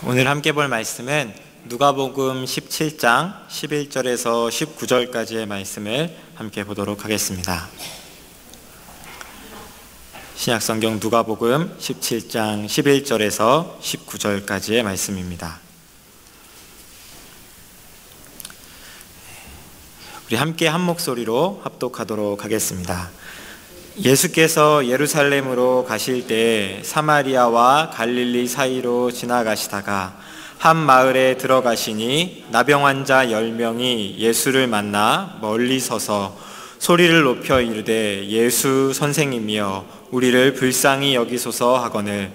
오늘 함께 볼 말씀은 누가복음 17장 11절에서 19절까지의 말씀을 함께 보도록 하겠습니다. 신약성경 누가복음 17장 11절에서 19절까지의 말씀입니다. 우리 함께 한 목소리로 합독하도록 하겠습니다. 예수께서 예루살렘으로 가실 때 사마리아와 갈릴리 사이로 지나가시다가 한 마을에 들어가시니 나병 환자 10명이 예수를 만나 멀리 서서 소리를 높여 이르되 예수 선생님이여 우리를 불쌍히 여기소서 하거늘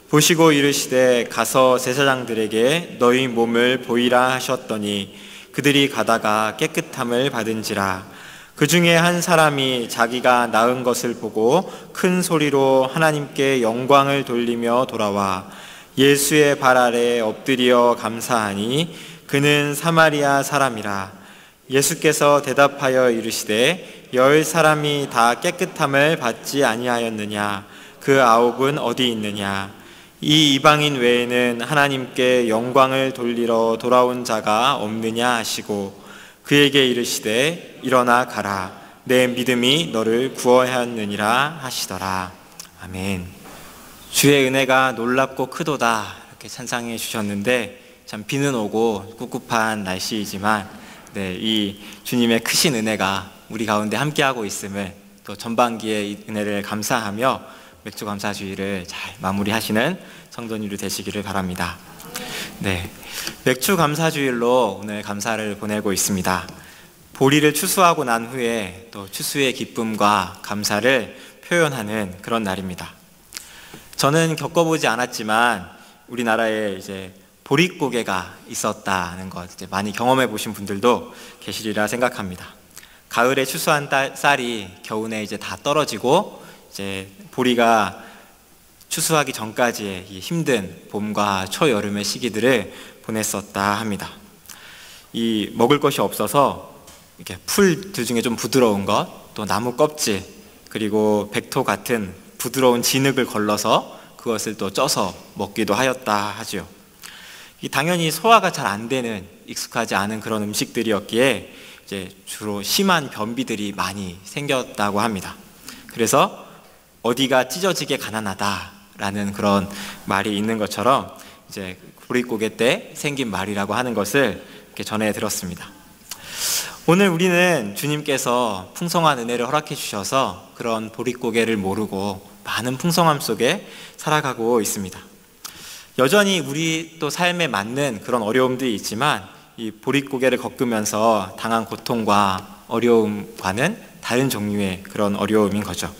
보시고 이르시되 가서 제사장들에게 너희 몸을 보이라 하셨더니 그들이 가다가 깨끗함을 받은지라. 그 중에 한 사람이 자기가 나은 것을 보고 큰 소리로 하나님께 영광을 돌리며 돌아와 예수의 발 아래 엎드려 감사하니 그는 사마리아 사람이라. 예수께서 대답하여 이르시되 10사람이 다 깨끗함을 받지 아니하였느냐? 그 9은 어디 있느냐? 이 이방인 외에는 하나님께 영광을 돌리러 돌아온 자가 없느냐 하시고 그에게 이르시되 일어나 가라 내 믿음이 너를 구원하였느니라 하시더라. 아멘. 주의 은혜가 놀랍고 크도다 이렇게 찬양해 주셨는데 참 비는 오고 꿉꿉한 날씨이지만 이 주님의 크신 은혜가 우리 가운데 함께하고 있음을 또 전반기에 이 은혜를 감사하며 맥주 감사주의를 잘 마무리하시는 성도님들 되시기를 바랍니다. 맥주 감사주일로 오늘 감사를 보내고 있습니다. 보리를 추수하고 난 후에 또 추수의 기쁨과 감사를 표현하는 그런 날입니다. 저는 겪어보지 않았지만 우리나라에 이제 보릿고개가 있었다는 것 많이 경험해 보신 분들도 계시리라 생각합니다. 가을에 추수한 쌀이 겨우내 이제 다 떨어지고 이제 보리가 추수하기 전까지의 이 힘든 봄과 초여름의 시기들을 보냈었다 합니다. 이 먹을 것이 없어서 이렇게 풀들 중에 좀 부드러운 것, 또 나무 껍질, 그리고 백토 같은 부드러운 진흙을 걸러서 그것을 또 쪄서 먹기도 하였다 하죠. 당연히 소화가 잘 안 되는 익숙하지 않은 그런 음식들이었기에 이제 주로 심한 변비들이 많이 생겼다고 합니다. 그래서 어디가 찢어지게 가난하다라는 그런 말이 있는 것처럼 이제 보릿고개 때 생긴 말이라고 하는 것을 이렇게 전해 들었습니다. 오늘 우리는 주님께서 풍성한 은혜를 허락해 주셔서 그런 보릿고개를 모르고 많은 풍성함 속에 살아가고 있습니다. 여전히 우리 또 삶에 맞는 그런 어려움들이 있지만 이 보릿고개를 겪으면서 당한 고통과 어려움과는 다른 종류의 그런 어려움인 거죠.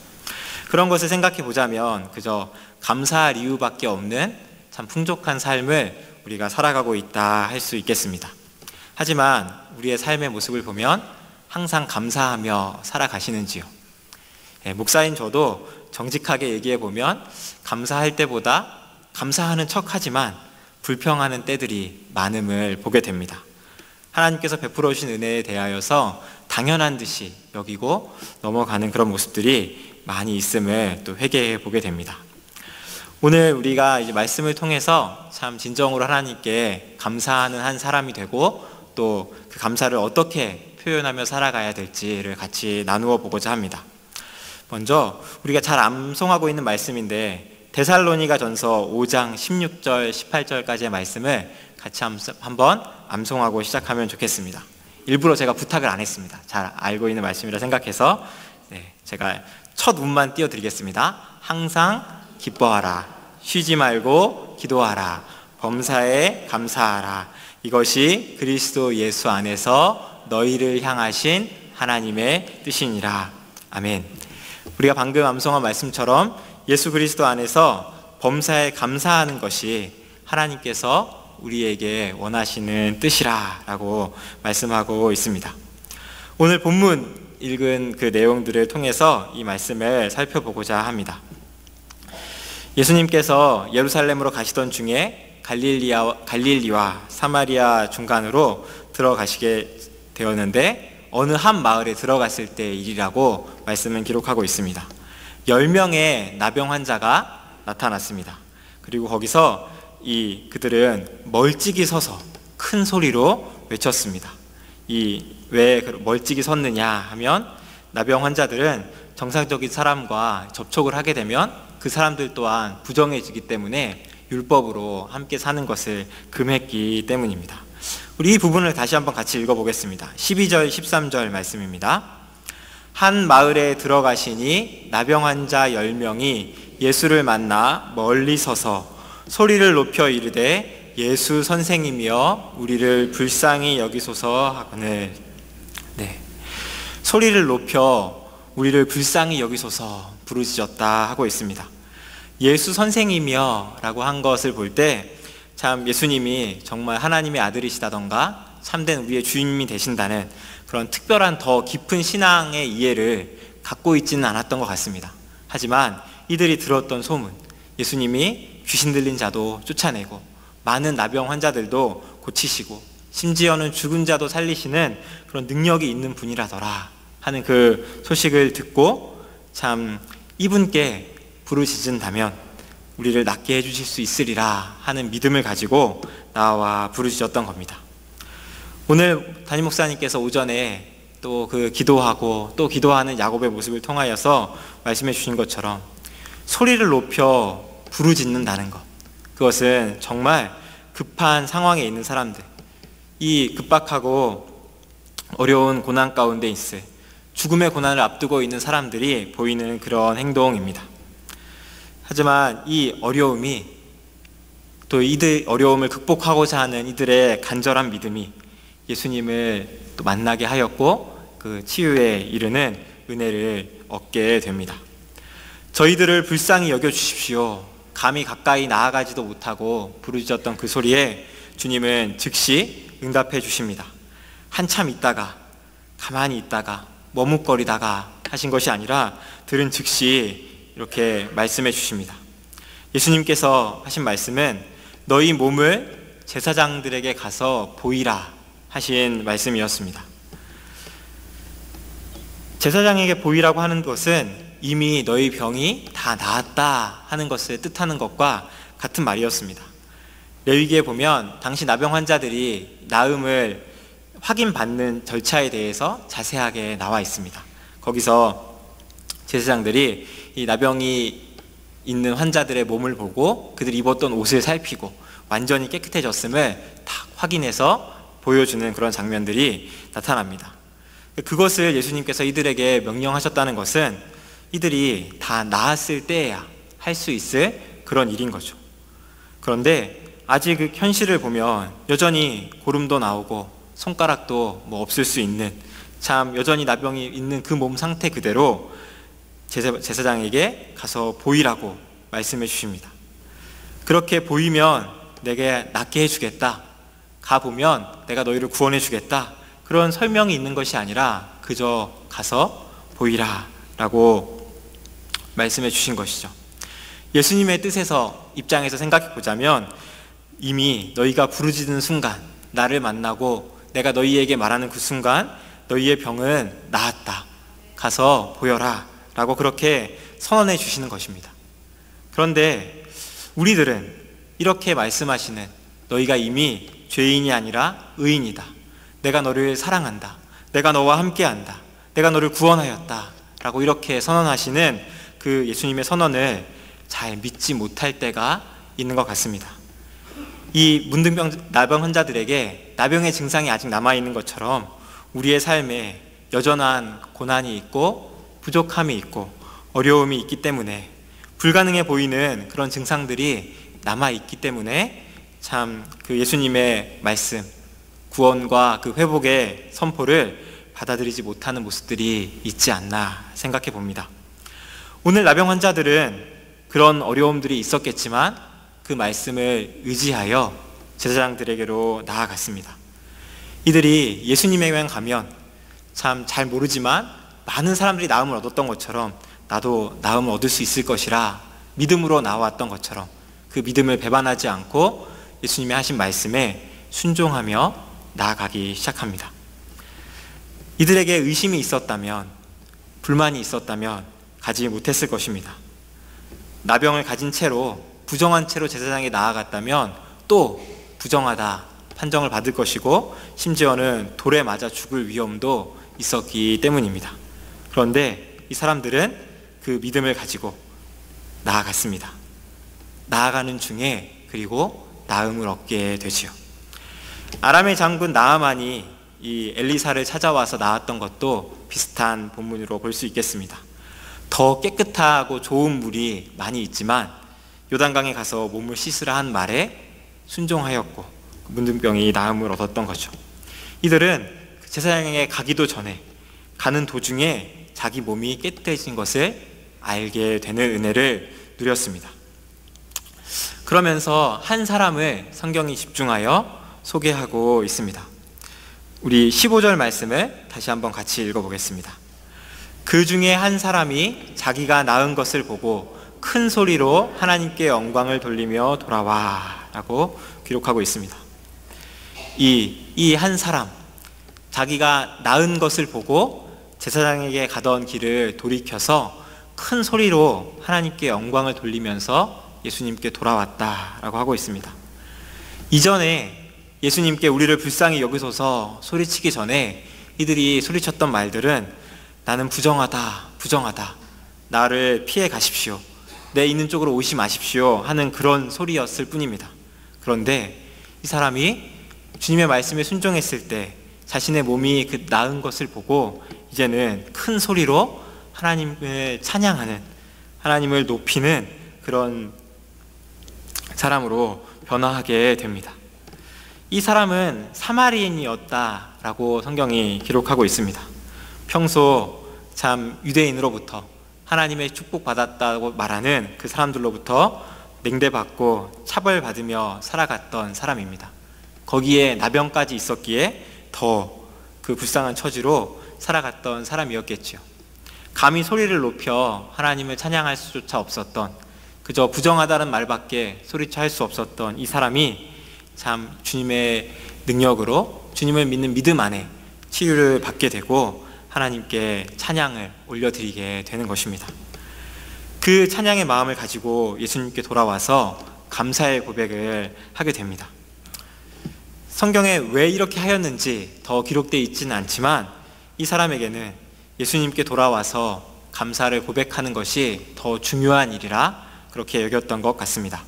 그런 것을 생각해 보자면 그저 감사할 이유밖에 없는 참 풍족한 삶을 우리가 살아가고 있다 할 수 있겠습니다. 하지만 우리의 삶의 모습을 보면 항상 감사하며 살아가시는지요? 목사인 저도 정직하게 얘기해 보면 감사할 때보다 감사하는 척하지만 불평하는 때들이 많음을 보게 됩니다. 하나님께서 베풀어 주신 은혜에 대하여서 당연한 듯이 여기고 넘어가는 그런 모습들이 많이 있음을 또 회개해 보게 됩니다. 오늘 우리가 이제 말씀을 통해서 참 진정으로 하나님께 감사하는 한 사람이 되고 또 그 감사를 어떻게 표현하며 살아가야 될지를 같이 나누어 보고자 합니다. 먼저 우리가 잘 암송하고 있는 말씀인데 데살로니가 전서 5장 16절 18절까지의 말씀을 같이 한번 암송하고 시작하면 좋겠습니다. 일부러 제가 부탁을 안 했습니다. 잘 알고 있는 말씀이라 생각해서 제가 첫 운만 띄워드리겠습니다. 항상 기뻐하라 쉬지 말고 기도하라 범사에 감사하라 이것이 그리스도 예수 안에서 너희를 향하신 하나님의 뜻이니라. 아멘. 우리가 방금 암송한 말씀처럼 예수 그리스도 안에서 범사에 감사하는 것이 하나님께서 우리에게 원하시는 뜻이라 라고 말씀하고 있습니다. 오늘 본문 읽은 그 내용들을 통해서 이 말씀을 살펴보고자 합니다. 예수님께서 예루살렘으로 가시던 중에 갈릴리와 사마리아 중간으로 들어가시게 되었는데 어느 한 마을에 들어갔을 때의 일이라고 말씀은 기록하고 있습니다. 10명의 나병 환자가 나타났습니다. 그리고 거기서 그들은 멀찍이 서서 큰 소리로 외쳤습니다. 왜 멀찍이 섰느냐 하면, 나병 환자들은 정상적인 사람과 접촉을 하게 되면 그 사람들 또한 부정해지기 때문에 율법으로 함께 사는 것을 금했기 때문입니다. 우리 이 부분을 다시 한번 같이 읽어보겠습니다. 12절 13절 말씀입니다. 한 마을에 들어가시니 나병 환자 10명이 예수를 만나 멀리 서서 소리를 높여 이르되 예수 선생이며 우리를 불쌍히 여기소서 하거늘. 소리를 높여 우리를 불쌍히 여기소서 부르짖었다 하고 있습니다. 예수 선생이며 라고 한 것을 볼 때 참 예수님이 정말 하나님의 아들이시다던가 참된 우리의 주님이 되신다는 그런 특별한 더 깊은 신앙의 이해를 갖고 있지는 않았던 것 같습니다. 하지만 이들이 들었던 소문, 예수님이 귀신 들린 자도 쫓아내고 많은 나병 환자들도 고치시고 심지어는 죽은 자도 살리시는 그런 능력이 있는 분이라더라 하는 그 소식을 듣고 참 이분께 부르짖은다면 우리를 낫게 해주실 수 있으리라 하는 믿음을 가지고 나와 부르짖었던 겁니다. 오늘 담임 목사님께서 오전에 또 그 기도하고 또 기도하는 야곱의 모습을 통하여서 말씀해 주신 것처럼 소리를 높여 부르짖는다는 것, 그것은 정말 급한 상황에 있는 사람들, 이 급박하고 어려운 고난 가운데 있을 죽음의 고난을 앞두고 있는 사람들이 보이는 그런 행동입니다. 하지만 이 어려움이, 또 이들 어려움을 극복하고자 하는 이들의 간절한 믿음이 예수님을 또 만나게 하였고 그 치유에 이르는 은혜를 얻게 됩니다. 저희들을 불쌍히 여겨주십시오. 감히 가까이 나아가지도 못하고 부르짖었던 그 소리에 주님은 즉시 응답해 주십니다. 한참 있다가, 가만히 있다가, 머뭇거리다가 하신 것이 아니라 들은 즉시 이렇게 말씀해 주십니다. 예수님께서 하신 말씀은 너희 몸을 제사장들에게 가서 보이라 하신 말씀이었습니다. 제사장에게 보이라고 하는 것은 이미 너희 병이 다 나았다 하는 것을 뜻하는 것과 같은 말이었습니다. 레위기에 보면 당시 나병 환자들이 나음을 확인받는 절차에 대해서 자세하게 나와 있습니다. 거기서 제사장들이 이 나병이 있는 환자들의 몸을 보고 그들이 입었던 옷을 살피고 완전히 깨끗해졌음을 다 확인해서 보여주는 그런 장면들이 나타납니다. 그것을 예수님께서 이들에게 명령하셨다는 것은 이들이 다 나았을 때야 할 수 있을 그런 일인 거죠. 그런데 아직 그 현실을 보면 여전히 고름도 나오고 손가락도 없을 수 있는, 참 여전히 나병이 있는 그 몸 상태 그대로 제사장에게 가서 보이라고 말씀해 주십니다. 그렇게 보이면 내게 낫게 해주겠다, 가보면 내가 너희를 구원해 주겠다, 그런 설명이 있는 것이 아니라 그저 가서 보이라 라고 말씀해 주신 것이죠. 예수님의 뜻에서 입장에서 생각해 보자면 이미 너희가 부르짖는 순간, 나를 만나고 내가 너희에게 말하는 그 순간 너희의 병은 나았다, 가서 보여라 라고 그렇게 선언해 주시는 것입니다. 그런데 우리들은 이렇게 말씀하시는 너희가 이미 죄인이 아니라 의인이다, 내가 너를 사랑한다, 내가 너와 함께한다, 내가 너를 구원하였다 라고 이렇게 선언하시는 그 예수님의 선언을 잘 믿지 못할 때가 있는 것 같습니다. 이 문둥병 나병 환자들에게 나병의 증상이 아직 남아있는 것처럼 우리의 삶에 여전한 고난이 있고 부족함이 있고 어려움이 있기 때문에, 불가능해 보이는 그런 증상들이 남아있기 때문에 참 그 예수님의 말씀, 구원과 그 회복의 선포를 받아들이지 못하는 모습들이 있지 않나 생각해 봅니다. 오늘 나병 환자들은 그런 어려움들이 있었겠지만 그 말씀을 의지하여 제사장들에게로 나아갔습니다. 이들이 예수님에게만 가면 참 잘 모르지만 많은 사람들이 나음을 얻었던 것처럼 나도 나음을 얻을 수 있을 것이라 믿음으로 나왔던 것처럼 그 믿음을 배반하지 않고 예수님이 하신 말씀에 순종하며 나아가기 시작합니다. 이들에게 의심이 있었다면, 불만이 있었다면 가지 못했을 것입니다. 나병을 가진 채로 부정한 채로 제사장에 나아갔다면 또 부정하다 판정을 받을 것이고 심지어는 돌에 맞아 죽을 위험도 있었기 때문입니다. 그런데 이 사람들은 그 믿음을 가지고 나아갔습니다. 나아가는 중에 그리고 나음을 얻게 되지요. 아람의 장군 나아만이 이 엘리사를 찾아와서 나았던 것도 비슷한 본문으로 볼 수 있겠습니다. 더 깨끗하고 좋은 물이 많이 있지만 요단강에 가서 몸을 씻으라 한 말에 순종하였고 문둥병이 나음을 얻었던 거죠. 이들은 제사장에게 가기도 전에 가는 도중에 자기 몸이 깨끗해진 것을 알게 되는 은혜를 누렸습니다. 그러면서 한 사람을 성경이 집중하여 소개하고 있습니다. 우리 15절 말씀을 다시 한번 같이 읽어보겠습니다. 그 중에 한 사람이 자기가 낳은 것을 보고 큰 소리로 하나님께 영광을 돌리며 돌아와 라고 기록하고 있습니다. 이 한 사람, 자기가 낳은 것을 보고 제사장에게 가던 길을 돌이켜서 큰 소리로 하나님께 영광을 돌리면서 예수님께 돌아왔다라고 하고 있습니다. 이전에 예수님께 우리를 불쌍히 여기소서 소리치기 전에 이들이 소리쳤던 말들은 나는 부정하다, 부정하다, 나를 피해 가십시오, 내 있는 쪽으로 오지 마십시오 하는 그런 소리였을 뿐입니다. 그런데 이 사람이 주님의 말씀에 순종했을 때 자신의 몸이 그 나은 것을 보고 이제는 큰 소리로 하나님을 찬양하는, 하나님을 높이는 그런 사람으로 변화하게 됩니다. 이 사람은 사마리인이었다라고 성경이 기록하고 있습니다. 평소 참 유대인으로부터 하나님의 축복받았다고 말하는 그 사람들로부터 냉대받고 차벌받으며 살아갔던 사람입니다. 거기에 나병까지 있었기에 더 그 불쌍한 처지로 살아갔던 사람이었겠죠. 감히 소리를 높여 하나님을 찬양할 수조차 없었던, 그저 부정하다는 말밖에 소리쳐 할 수 없었던 이 사람이 참 주님의 능력으로 주님을 믿는 믿음 안에 치유를 받게 되고 하나님께 찬양을 올려드리게 되는 것입니다. 그 찬양의 마음을 가지고 예수님께 돌아와서 감사의 고백을 하게 됩니다. 성경에 왜 이렇게 하였는지 더 기록되어 있지는 않지만 이 사람에게는 예수님께 돌아와서 감사를 고백하는 것이 더 중요한 일이라 그렇게 여겼던 것 같습니다.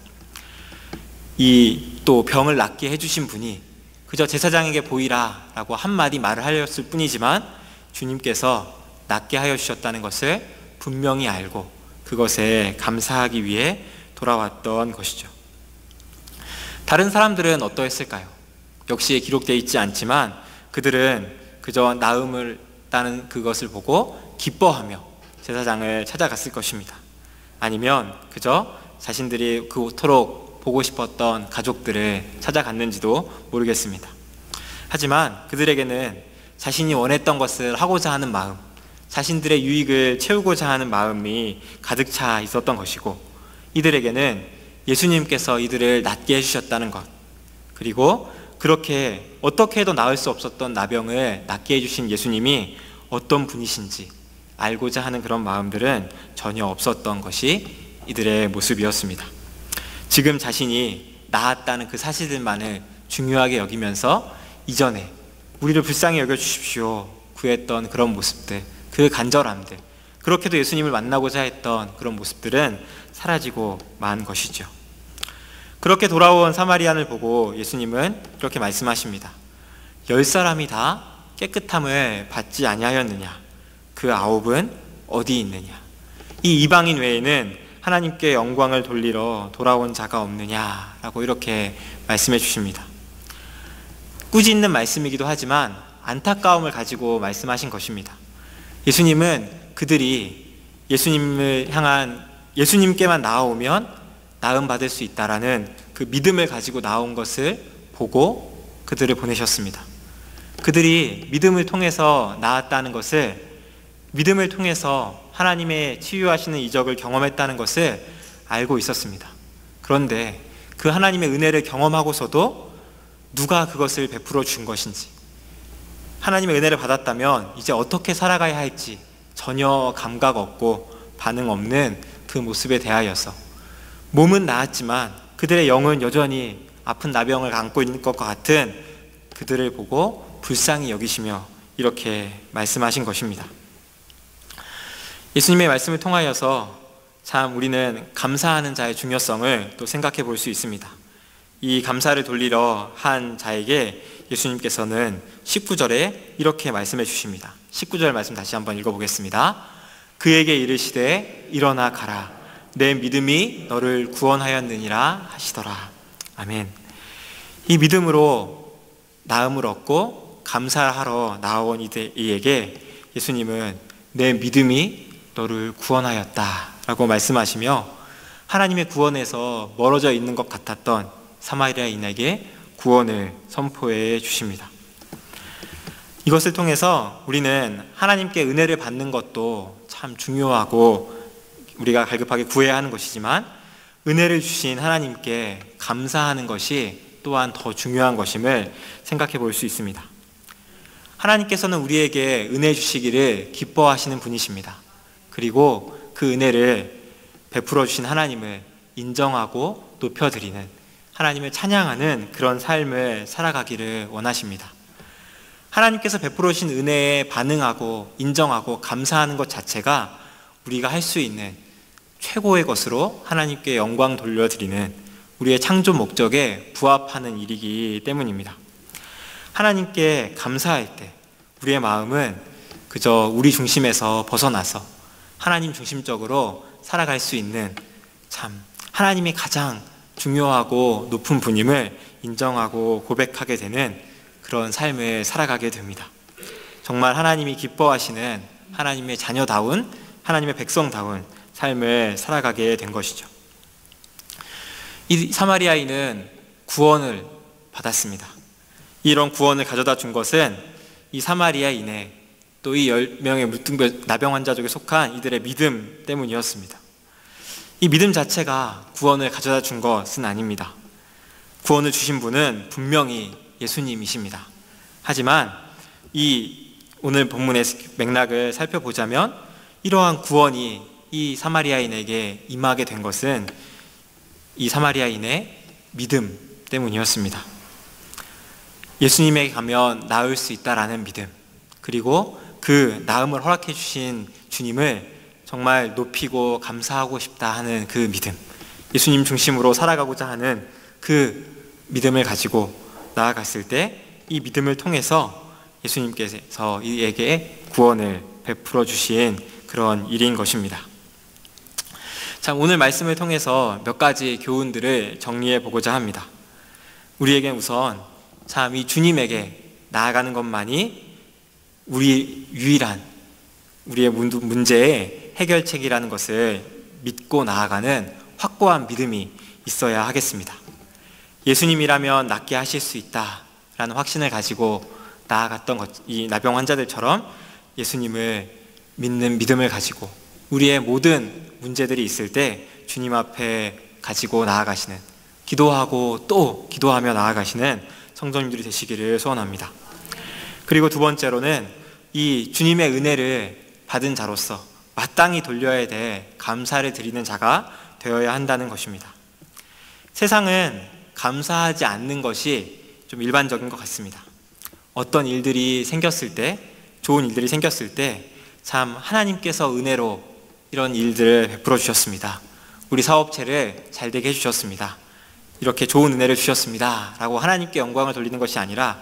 이 또 병을 낫게 해주신 분이 그저 제사장에게 보이라 라고 한마디 말을 하였을 뿐이지만 주님께서 낫게 하여 주셨다는 것을 분명히 알고 그것에 감사하기 위해 돌아왔던 것이죠. 다른 사람들은 어떠했을까요? 역시 기록되어 있지 않지만 그들은 그저 나음을 따는 그것을 보고 기뻐하며 제사장을 찾아갔을 것입니다. 아니면 그저 자신들이 그토록 보고 싶었던 가족들을 찾아갔는지도 모르겠습니다. 하지만 그들에게는 자신이 원했던 것을 하고자 하는 마음, 자신들의 유익을 채우고자 하는 마음이 가득 차 있었던 것이고, 이들에게는 예수님께서 이들을 낫게 해주셨다는 것, 그리고 그렇게 어떻게 해도 나을 수 없었던 나병을 낫게 해주신 예수님이 어떤 분이신지 알고자 하는 그런 마음들은 전혀 없었던 것이 이들의 모습이었습니다. 지금 자신이 나았다는 그 사실들만을 중요하게 여기면서 이전에 우리를 불쌍히 여겨주십시오 구했던 그런 모습들, 그 간절함들, 그렇게도 예수님을 만나고자 했던 그런 모습들은 사라지고 만 것이죠. 그렇게 돌아온 사마리안을 보고 예수님은 이렇게 말씀하십니다. 10사람이 다 깨끗함을 받지 아니하였느냐? 그 9은 어디 있느냐? 이 이방인 외에는 하나님께 영광을 돌리러 돌아온 자가 없느냐라고 이렇게 말씀해 주십니다. 꾸짖는 말씀이기도 하지만 안타까움을 가지고 말씀하신 것입니다. 예수님은 그들이 예수님을 향한, 예수님께만 나아오면 나음 받을 수 있다라는 그 믿음을 가지고 나온 것을 보고 그들을 보내셨습니다. 그들이 믿음을 통해서 나았다는 것을, 믿음을 통해서 하나님의 치유하시는 이적을 경험했다는 것을 알고 있었습니다. 그런데 그 하나님의 은혜를 경험하고서도 누가 그것을 베풀어 준 것인지, 하나님의 은혜를 받았다면 이제 어떻게 살아가야 할지 전혀 감각 없고 반응 없는 그 모습에 대하여서 몸은 나았지만 그들의 영은 여전히 아픈 나병을 안고 있는 것과 같은 그들을 보고 불쌍히 여기시며 이렇게 말씀하신 것입니다. 예수님의 말씀을 통하여서 참 우리는 감사하는 자의 중요성을 또 생각해 볼 수 있습니다. 이 감사를 돌리러 한 자에게 예수님께서는 19절에 이렇게 말씀해 주십니다. 19절 말씀 다시 한번 읽어보겠습니다. 그에게 이르시되 일어나 가라. 내 믿음이 너를 구원하였느니라 하시더라. 아멘. 이 믿음으로 나음을 얻고 감사하러 나온 이에게 예수님은 내 믿음이 너를 구원하였다 라고 말씀하시며 하나님의 구원에서 멀어져 있는 것 같았던 사마리아인에게 구원을 선포해 주십니다. 이것을 통해서 우리는 하나님께 은혜를 받는 것도 참 중요하고 우리가 갈급하게 구해야 하는 것이지만 은혜를 주신 하나님께 감사하는 것이 또한 더 중요한 것임을 생각해 볼 수 있습니다. 하나님께서는 우리에게 은혜 주시기를 기뻐하시는 분이십니다. 그리고 그 은혜를 베풀어 주신 하나님을 인정하고 높여드리는, 하나님을 찬양하는 그런 삶을 살아가기를 원하십니다. 하나님께서 베풀어 주신 은혜에 반응하고 인정하고 감사하는 것 자체가 우리가 할 수 있는 최고의 것으로 하나님께 영광 돌려드리는 우리의 창조 목적에 부합하는 일이기 때문입니다. 하나님께 감사할 때 우리의 마음은 그저 우리 중심에서 벗어나서 하나님 중심적으로 살아갈 수 있는 참 하나님이 가장 중요하고 높은 분임을 인정하고 고백하게 되는 그런 삶을 살아가게 됩니다. 정말 하나님이 기뻐하시는 하나님의 자녀다운, 하나님의 백성다운 삶을 살아가게 된 것이죠. 이 사마리아인은 구원을 받았습니다. 이런 구원을 가져다 준 것은 이 사마리아인의 또 이 10명의 물등별 나병 환자족에 속한 이들의 믿음 때문이었습니다. 이 믿음 자체가 구원을 가져다 준 것은 아닙니다. 구원을 주신 분은 분명히 예수님이십니다. 하지만 이 오늘 본문의 맥락을 살펴보자면 이러한 구원이 이 사마리아인에게 임하게 된 것은 이 사마리아인의 믿음 때문이었습니다. 예수님에게 가면 나을 수 있다라는 믿음, 그리고 그 나음을 허락해 주신 주님을 정말 높이고 감사하고 싶다 하는 그 믿음, 예수님 중심으로 살아가고자 하는 그 믿음을 가지고 나아갔을 때 이 믿음을 통해서 예수님께서 이에게 구원을 베풀어 주신 그런 일인 것입니다. 자, 오늘 말씀을 통해서 몇 가지 교훈들을 정리해 보고자 합니다. 우리에겐 우선 참 이 주님에게 나아가는 것만이 우리 유일한 우리의 문제의 해결책이라는 것을 믿고 나아가는 확고한 믿음이 있어야 하겠습니다. 예수님이라면 낫게 하실 수 있다라는 확신을 가지고 나아갔던 이 나병 환자들처럼 예수님을 믿는 믿음을 가지고 우리의 모든 문제들이 있을 때 주님 앞에 가지고 나아가시는, 기도하고 또 기도하며 나아가시는 성도님들이 되시기를 소원합니다. 그리고 두 번째로는 이 주님의 은혜를 받은 자로서 마땅히 돌려야 될 감사를 드리는 자가 되어야 한다는 것입니다. 세상은 감사하지 않는 것이 좀 일반적인 것 같습니다. 어떤 일들이 생겼을 때, 좋은 일들이 생겼을 때 참 하나님께서 은혜로 이런 일들을 베풀어 주셨습니다. 우리 사업체를 잘 되게 해주셨습니다. 이렇게 좋은 은혜를 주셨습니다 라고 하나님께 영광을 돌리는 것이 아니라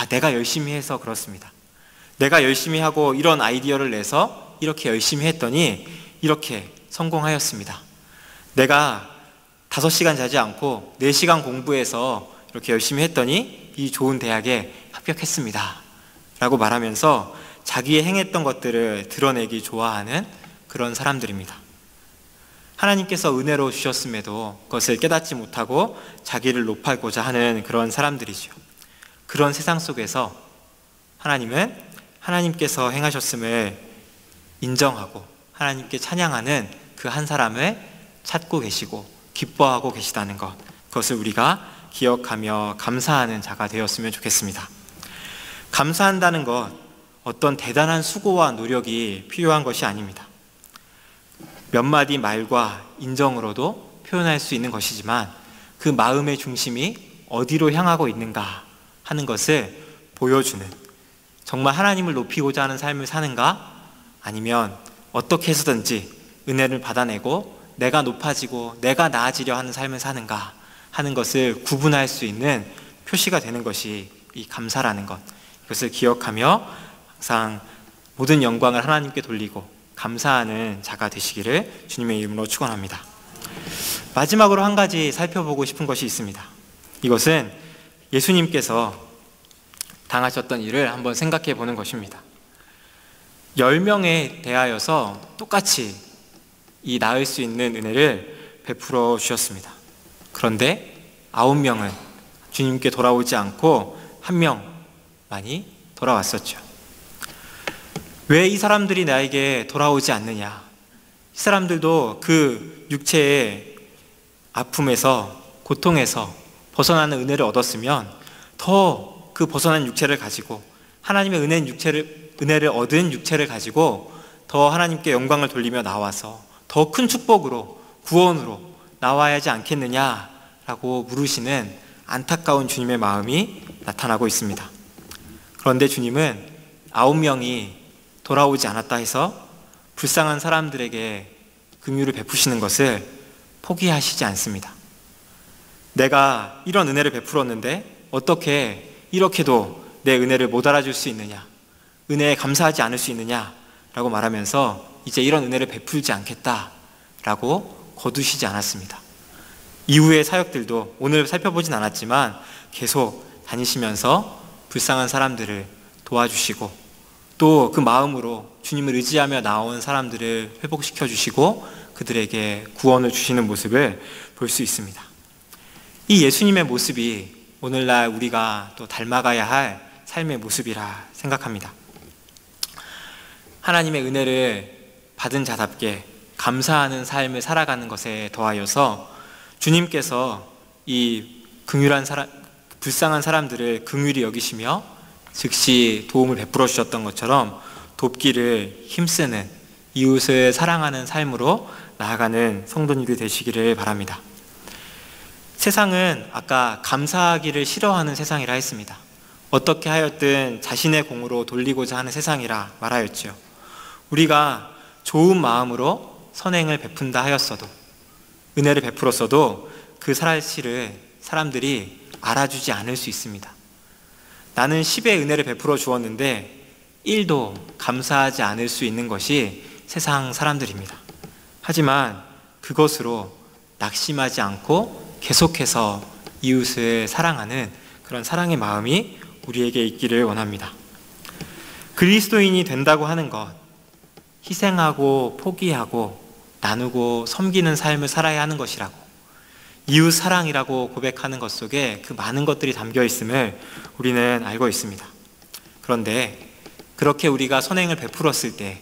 내가 열심히 해서 그렇습니다. 내가 열심히 하고 이런 아이디어를 내서 이렇게 열심히 했더니 이렇게 성공하였습니다. 내가 5시간 자지 않고 4시간 공부해서 이렇게 열심히 했더니 이 좋은 대학에 합격했습니다 라고 말하면서 자기의 행했던 것들을 드러내기 좋아하는 그런 사람들입니다. 하나님께서 은혜로 주셨음에도 그것을 깨닫지 못하고 자기를 높이고자 하는 그런 사람들이죠. 그런 세상 속에서 하나님은 하나님께서 행하셨음을 인정하고 하나님께 찬양하는 그 한 사람을 찾고 계시고 기뻐하고 계시다는 것, 그것을 우리가 기억하며 감사하는 자가 되었으면 좋겠습니다. 감사한다는 것, 어떤 대단한 수고와 노력이 필요한 것이 아닙니다. 몇 마디 말과 인정으로도 표현할 수 있는 것이지만 그 마음의 중심이 어디로 향하고 있는가 하는 것을 보여주는, 정말 하나님을 높이고자 하는 삶을 사는가, 아니면 어떻게 해서든지 은혜를 받아내고 내가 높아지고 내가 나아지려 하는 삶을 사는가 하는 것을 구분할 수 있는 표시가 되는 것이 이 감사라는 것, 이것을 기억하며 항상 모든 영광을 하나님께 돌리고 감사하는 자가 되시기를 주님의 이름으로 축원합니다. 마지막으로 한 가지 살펴보고 싶은 것이 있습니다. 이것은 예수님께서 당하셨던 일을 한번 생각해 보는 것입니다. 10명에 대하여서 똑같이 이 나을 수 있는 은혜를 베풀어 주셨습니다. 그런데 9명은 주님께 돌아오지 않고 1명만이 돌아왔었죠. 왜 이 사람들이 나에게 돌아오지 않느냐? 이 사람들도 그 육체의 아픔에서, 고통에서 벗어나는 은혜를 얻었으면 더 그 벗어난 육체를 가지고, 하나님의 은혜를 얻은 육체를 가지고 더 하나님께 영광을 돌리며 나와서 더 큰 축복으로, 구원으로 나와야 하지 않겠느냐라고 물으시는 안타까운 주님의 마음이 나타나고 있습니다. 그런데 주님은 9명이 돌아오지 않았다 해서 불쌍한 사람들에게 긍휼을 베푸시는 것을 포기하시지 않습니다. 내가 이런 은혜를 베풀었는데 어떻게 이렇게도 내 은혜를 못 알아줄 수 있느냐, 은혜에 감사하지 않을 수 있느냐 라고 말하면서 이제 이런 은혜를 베풀지 않겠다라고 거두시지 않았습니다. 이후의 사역들도 오늘 살펴보진 않았지만 계속 다니시면서 불쌍한 사람들을 도와주시고, 또 그 마음으로 주님을 의지하며 나온 사람들을 회복시켜 주시고 그들에게 구원을 주시는 모습을 볼 수 있습니다. 이 예수님의 모습이 오늘날 우리가 또 닮아가야 할 삶의 모습이라 생각합니다. 하나님의 은혜를 받은 자답게 감사하는 삶을 살아가는 것에 더하여서 주님께서 이 불쌍한 사람들을 긍휼히 여기시며 즉시 도움을 베풀어 주셨던 것처럼 돕기를 힘쓰는, 이웃을 사랑하는 삶으로 나아가는 성도님들 되시기를 바랍니다. 세상은 아까 감사하기를 싫어하는 세상이라 했습니다. 어떻게 하였든 자신의 공으로 돌리고자 하는 세상이라 말하였지요. 우리가 좋은 마음으로 선행을 베푼다 하였어도, 은혜를 베풀었어도 그 사실을 사람들이 알아주지 않을 수 있습니다. 나는 10의 은혜를 베풀어 주었는데 1도 감사하지 않을 수 있는 것이 세상 사람들입니다. 하지만 그것으로 낙심하지 않고 계속해서 이웃을 사랑하는 그런 사랑의 마음이 우리에게 있기를 원합니다. 그리스도인이 된다고 하는 것, 희생하고 포기하고 나누고 섬기는 삶을 살아야 하는 것이라고, 이웃 사랑이라고 고백하는 것 속에 그 많은 것들이 담겨 있음을 우리는 알고 있습니다. 그런데 그렇게 우리가 선행을 베풀었을 때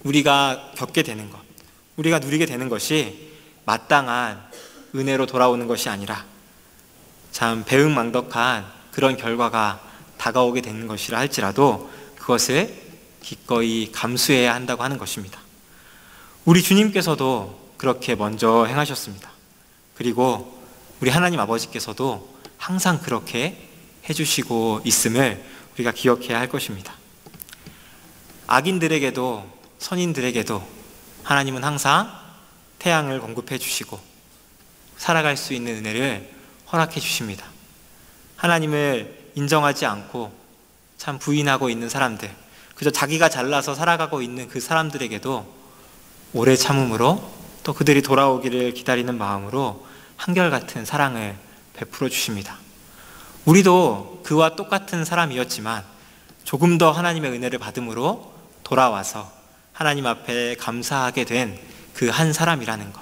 우리가 겪게 되는 것, 우리가 누리게 되는 것이 마땅한 은혜로 돌아오는 것이 아니라 참 배은망덕한 그런 결과가 다가오게 되는 것이라 할지라도 그것을 기꺼이 감수해야 한다고 하는 것입니다. 우리 주님께서도 그렇게 먼저 행하셨습니다. 그리고 우리 하나님 아버지께서도 항상 그렇게 해주시고 있음을 우리가 기억해야 할 것입니다. 악인들에게도 선인들에게도 하나님은 항상 태양을 공급해 주시고 살아갈 수 있는 은혜를 허락해 주십니다. 하나님을 인정하지 않고 참 부인하고 있는 사람들, 그저 자기가 잘나서 살아가고 있는 그 사람들에게도 오래 참음으로, 또 그들이 돌아오기를 기다리는 마음으로 한결같은 사랑을 베풀어 주십니다. 우리도 그와 똑같은 사람이었지만 조금 더 하나님의 은혜를 받음으로 돌아와서 하나님 앞에 감사하게 된 그 한 사람이라는 것,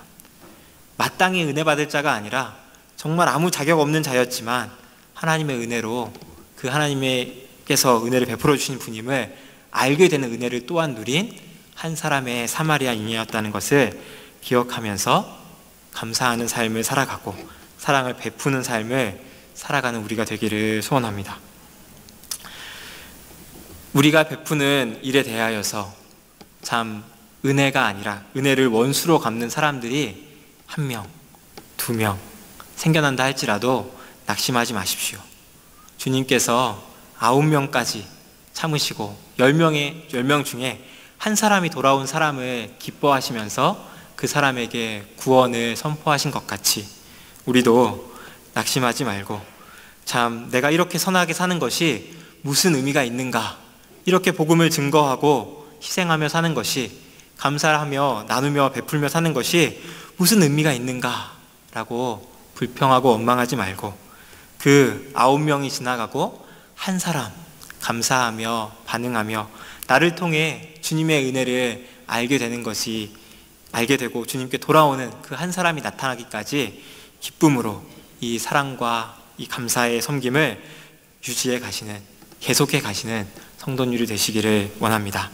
마땅히 은혜 받을 자가 아니라 정말 아무 자격 없는 자였지만 하나님의 은혜로 그 하나님께서 은혜를 베풀어 주신 분임을 알게 되는 은혜를 또한 누린 한 사람의 사마리아인이었다는 것을 기억하면서 감사하는 삶을 살아가고 사랑을 베푸는 삶을 살아가는 우리가 되기를 소원합니다. 우리가 베푸는 일에 대하여서 참 은혜가 아니라 은혜를 원수로 갚는 사람들이 1명, 2명 생겨난다 할지라도 낙심하지 마십시오. 주님께서 9명까지 참으시고 10명 중에 한 사람이 돌아온 사람을 기뻐하시면서 그 사람에게 구원을 선포하신 것 같이 우리도 낙심하지 말고, 참 내가 이렇게 선하게 사는 것이 무슨 의미가 있는가, 이렇게 복음을 증거하고 희생하며 사는 것이, 감사하며 나누며 베풀며 사는 것이 무슨 의미가 있는가 라고 불평하고 원망하지 말고, 그 9명이 지나가고 한 사람 감사하며 반응하며 나를 통해 주님의 은혜를 알게 되고 주님께 돌아오는 그 한 사람이 나타나기까지 기쁨으로 이 사랑과 이 감사의 섬김을 유지해 가시는, 계속해 가시는 성도님들이 되시기를 원합니다.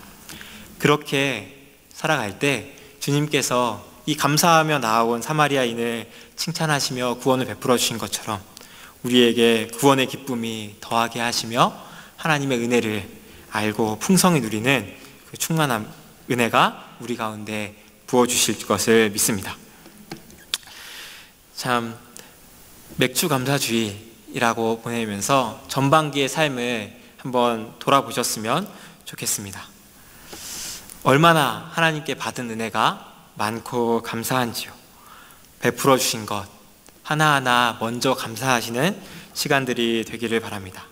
그렇게 살아갈 때 주님께서 이 감사하며 나아온 사마리아인을 칭찬하시며 구원을 베풀어 주신 것처럼 우리에게 구원의 기쁨이 더하게 하시며 하나님의 은혜를 알고 풍성히 누리는 그 충만한 은혜가 우리 가운데 부어주실 것을 믿습니다. 참 맥주 감사주의라고 보내면서 전반기의 삶을 한번 돌아보셨으면 좋겠습니다. 얼마나 하나님께 받은 은혜가 많고 감사한지요. 베풀어 주신 것 하나하나 먼저 감사하시는 시간들이 되기를 바랍니다.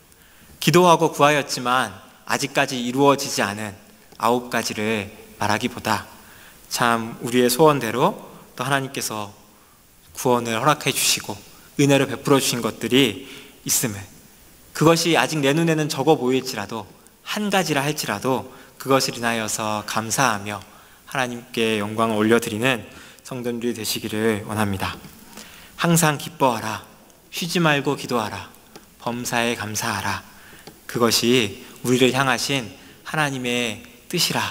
기도하고 구하였지만 아직까지 이루어지지 않은 9가지를 말하기보다 참 우리의 소원대로 또 하나님께서 구원을 허락해 주시고 은혜를 베풀어 주신 것들이 있음을, 그것이 아직 내 눈에는 적어 보일지라도 한 가지라 할지라도 그것을 인하여서 감사하며 하나님께 영광을 올려드리는 성도들이 되시기를 원합니다. 항상 기뻐하라, 쉬지 말고 기도하라, 범사에 감사하라. 그것이 우리를 향하신 하나님의 뜻이라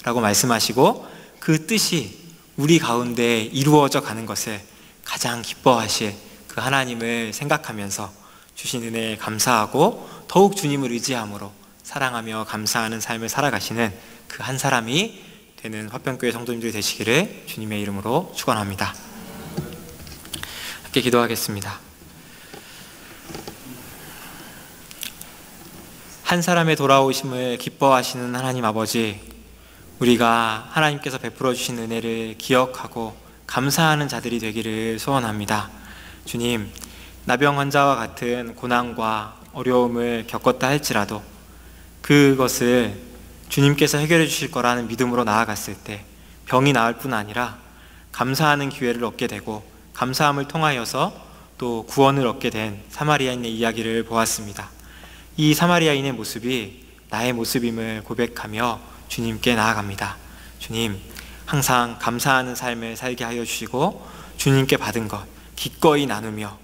라고 말씀하시고, 그 뜻이 우리 가운데 이루어져 가는 것을 가장 기뻐하실 그 하나님을 생각하면서 주신 은혜에 감사하고 더욱 주님을 의지함으로 사랑하며 감사하는 삶을 살아가시는 그 한 사람이 되는 화평교회 성도님들이 되시기를 주님의 이름으로 축원합니다. 함께 기도하겠습니다. 한 사람의 돌아오심을 기뻐하시는 하나님 아버지, 우리가 하나님께서 베풀어 주신 은혜를 기억하고 감사하는 자들이 되기를 소원합니다. 주님, 나병 환자와 같은 고난과 어려움을 겪었다 할지라도 그것을 주님께서 해결해 주실 거라는 믿음으로 나아갔을 때 병이 나을 뿐 아니라 감사하는 기회를 얻게 되고 감사함을 통하여서 또 구원을 얻게 된 사마리아인의 이야기를 보았습니다. 이 사마리아인의 모습이 나의 모습임을 고백하며 주님께 나아갑니다. 주님, 항상 감사하는 삶을 살게 하여 주시고 주님께 받은 것 기꺼이 나누며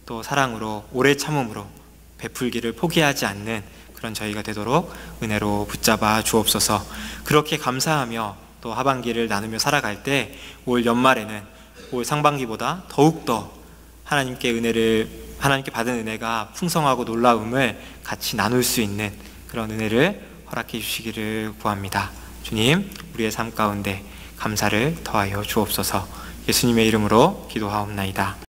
또 사랑으로 오래 참음으로 베풀기를 포기하지 않는 그런 저희가 되도록 은혜로 붙잡아 주옵소서. 그렇게 감사하며 또 하반기를 나누며 살아갈 때 올 연말에는 올 상반기보다 더욱더 하나님께 받은 은혜가 풍성하고 놀라움을 같이 나눌 수 있는 그런 은혜를 허락해 주시기를 구합니다. 주님, 우리의 삶 가운데 감사를 더하여 주옵소서. 예수님의 이름으로 기도하옵나이다.